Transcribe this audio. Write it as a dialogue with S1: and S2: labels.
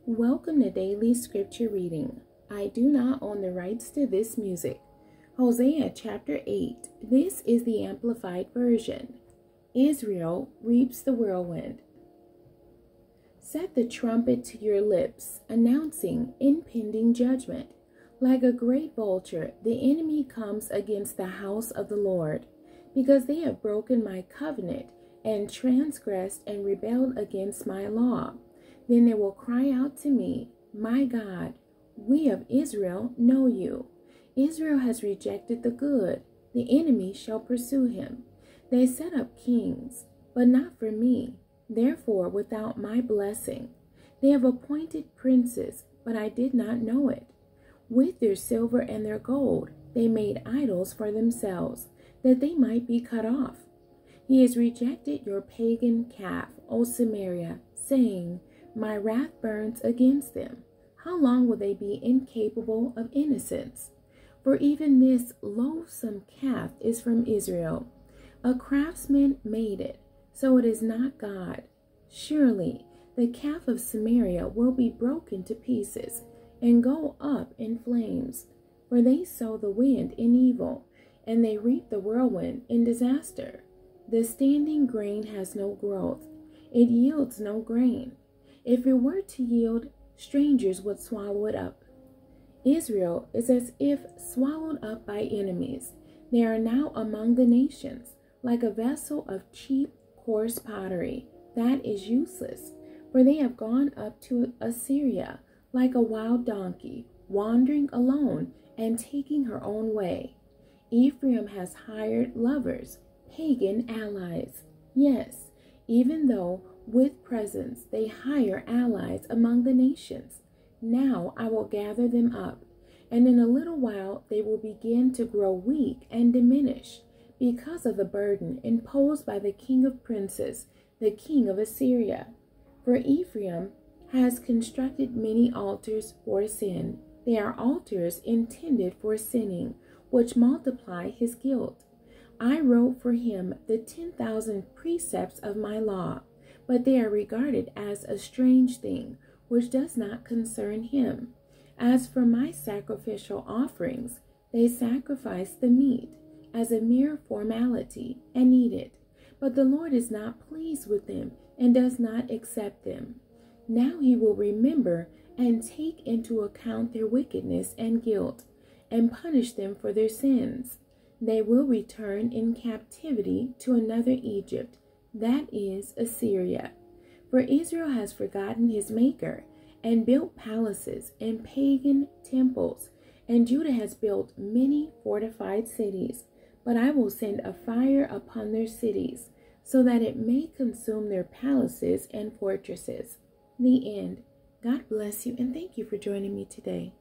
S1: Welcome to Daily Scripture Reading. I do not own the rights to this music. Hosea chapter 8. This is the Amplified Version. Israel reaps the whirlwind. Set the trumpet to your lips, announcing impending judgment. Like a great vulture, the enemy comes against the house of the Lord, because they have broken my covenant and transgressed and rebelled against my law. Then they will cry out to me, my God, we of Israel know you. Israel has rejected the good. The enemy shall pursue him. They set up kings, but not for me, therefore without my blessing. They have appointed princes, but I did not know it. With their silver and their gold, they made idols for themselves, that they might be cut off. He has rejected your pagan calf, O Samaria, saying, my wrath burns against them. How long will they be incapable of innocence? For even this loathsome calf is from Israel. A craftsman made it, so it is not God. Surely the calf of Samaria will be broken to pieces and go up in flames. For they sow the wind in evil, and they reap the whirlwind in disaster. The standing grain has no growth. It yields no grain. If it were to yield, strangers would swallow it up. Israel is as if swallowed up by enemies. They are now among the nations, like a vessel of cheap, coarse pottery that is useless. For they have gone up to Assyria like a wild donkey, wandering alone and taking her own way. Ephraim has hired lovers, pagan allies. Yes, even though with presents they hire allies among the nations. Now I will gather them up, and in a little while they will begin to grow weak and diminish, because of the burden imposed by the king of princes, the king of Assyria. For Ephraim has constructed many altars for sin. They are altars intended for sinning, which multiply his guilt. I wrote for him the 10,000 precepts of my law, but they are regarded as a strange thing, which does not concern him. As for my sacrificial offerings, they sacrifice the meat as a mere formality and eat it. But the Lord is not pleased with them and does not accept them. Now he will remember and take into account their wickedness and guilt, and punish them for their sins. They will return in captivity to another Egypt, that is Assyria. For Israel has forgotten his maker and built palaces and pagan temples, and Judah has built many fortified cities. But I will send a fire upon their cities, so that it may consume their palaces and fortresses. The end. God bless you, and thank you for joining me today.